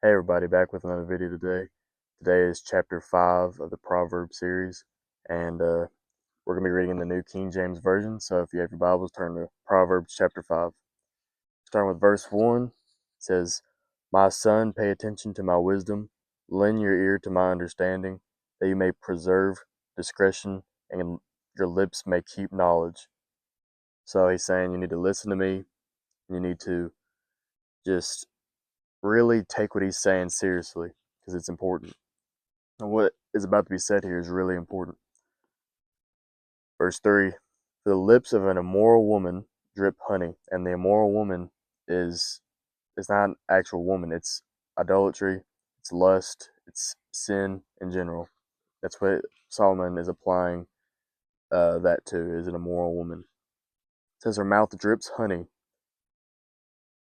Hey everybody, back with another video today. Today is chapter 5 of the Proverb series, and we're going to be reading in the New King James Version. So if you have your Bibles, turn to Proverbs chapter 5. Starting with verse 1, it says, My son, pay attention to my wisdom, lend your ear to my understanding, that you may preserve discretion, and your lips may keep knowledge. So he's saying you need to listen to me, and you need to just really take what he's saying seriously, because it's important. And what is about to be said here is really important. Verse 3, the lips of an immoral woman drip honey, and the immoral woman is it's not an actual woman, it's idolatry, it's lust, it's sin in general. That's what Solomon is applying that to, is an immoral woman. It says her mouth drips honey,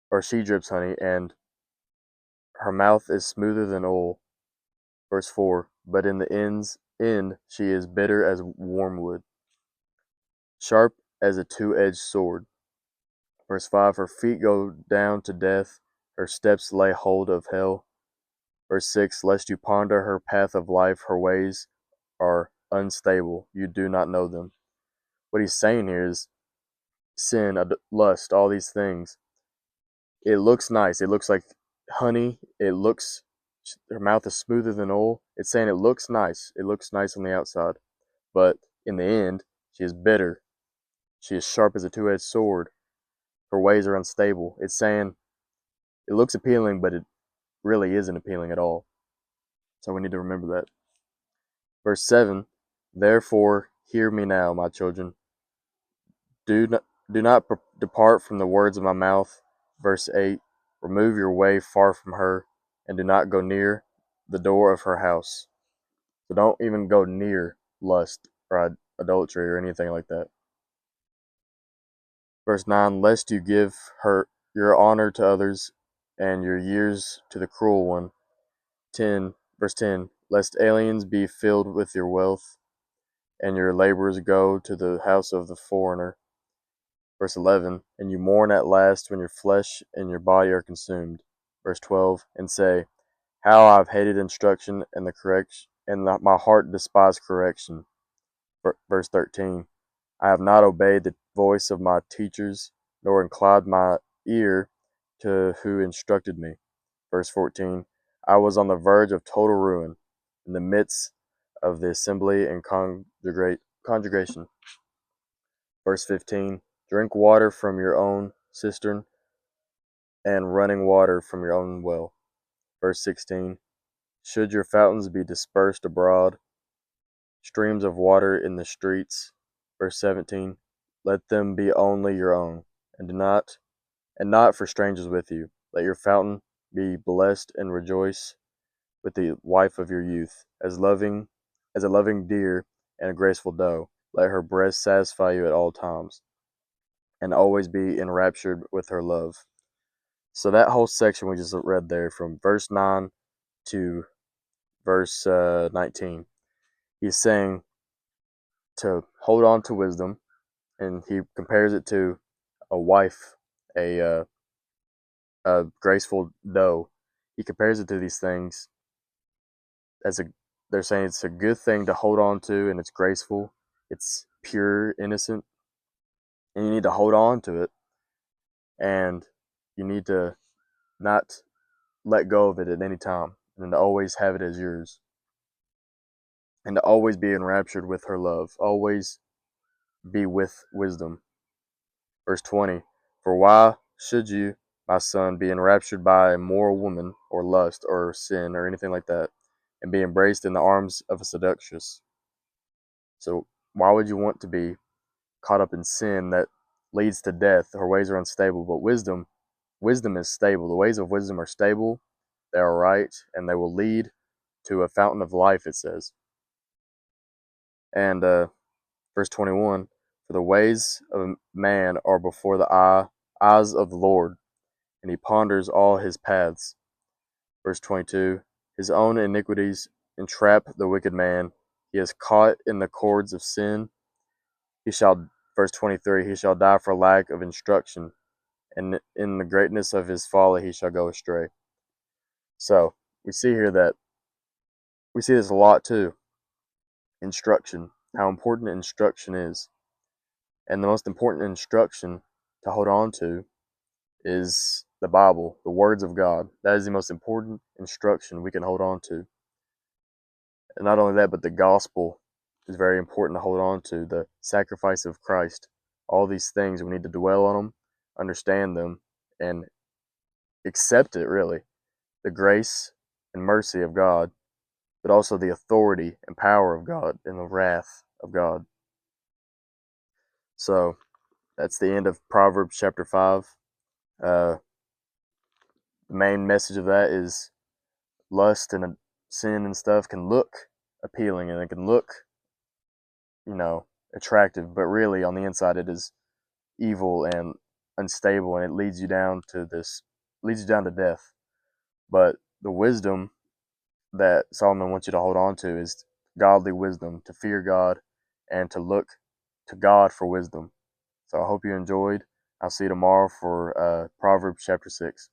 or she drips honey, and her mouth is smoother than oil. Verse 4, but in the end she is bitter as wormwood, sharp as a two-edged sword. Verse 5, her feet go down to death, her steps lay hold of hell. Verse 6, lest you ponder her path of life, her ways are unstable, you do not know them. What he's saying here is sin, lust, all these things. It looks nice. It looks like honey. Her mouth is smoother than oil. It's saying it looks nice. It looks nice on the outside. But in the end, she is bitter. She is sharp as a two-edged sword. Her ways are unstable. It's saying it looks appealing, but it really isn't appealing at all. So we need to remember that. Verse 7, therefore hear me now, my children. Do not depart from the words of my mouth. Verse 8, remove your way far from her, and do not go near the door of her house. So don't even go near lust or adultery or anything like that. Verse 9, lest you give her your honor to others and your years to the cruel one. Verse 10, lest aliens be filled with your wealth, and your labors go to the house of the foreigner. Verse 11, and you mourn at last when your flesh and your body are consumed. Verse 12, and say, how I've hated instruction and the correction, and my heart despised correction. Verse 13, I have not obeyed the voice of my teachers, nor inclined my ear to who instructed me. Verse 14, I was on the verge of total ruin, in the midst of the assembly and congregation. Verse 15, drink water from your own cistern, and running water from your own well. Verse 16, should your fountains be dispersed abroad, streams of water in the streets. Verse 17, let them be only your own, and not for strangers with you. Let your fountain be blessed, and rejoice with the wife of your youth, as a loving deer and a graceful doe. Let her breast satisfy you at all times, and always be enraptured with her love. So that whole section we just read there, from verse 9 to verse 19, he's saying to hold on to wisdom, and he compares it to a wife, a graceful doe. He compares it to these things as they're saying it's a good thing to hold on to, and it's graceful, it's pure, innocent, and you need to hold on to it, and you need to not let go of it at any time, and to always have it as yours, and to always be enraptured with her love, always be with wisdom. Verse 20, for why should you, my son, be enraptured by a immoral woman, or lust, or sin, or anything like that, and be embraced in the arms of a seductress? So why would you want to be caught up in sin that leads to death? Her ways are unstable, but wisdom is stable. The ways of wisdom are stable, they are right, and they will lead to a fountain of life, it says. And verse 21, for the ways of a man are before the eyes of the Lord, and he ponders all his paths. Verse 22, his own iniquities entrap the wicked man. He is caught in the cords of sin. Verse 23, he shall die for lack of instruction, and in the greatness of his folly he shall go astray. So we see here that we see this a lot too. Instruction, how important instruction is. And the most important instruction to hold on to is the Bible, the words of God. That is the most important instruction we can hold on to. And not only that, but the gospel is very important to hold on to. The sacrifice of Christ. All these things, we need to dwell on them, understand them, and accept it, really. The grace and mercy of God, but also the authority and power of God and the wrath of God. So that's the end of Proverbs chapter 5. The main message of that is lust and sin and stuff can look appealing and it can look, attractive, but really on the inside it is evil and unstable, and it leads you down to death. But the wisdom that Solomon wants you to hold on to is godly wisdom, to fear God and to look to God for wisdom. So I hope you enjoyed. I'll see you tomorrow for Proverbs chapter 6.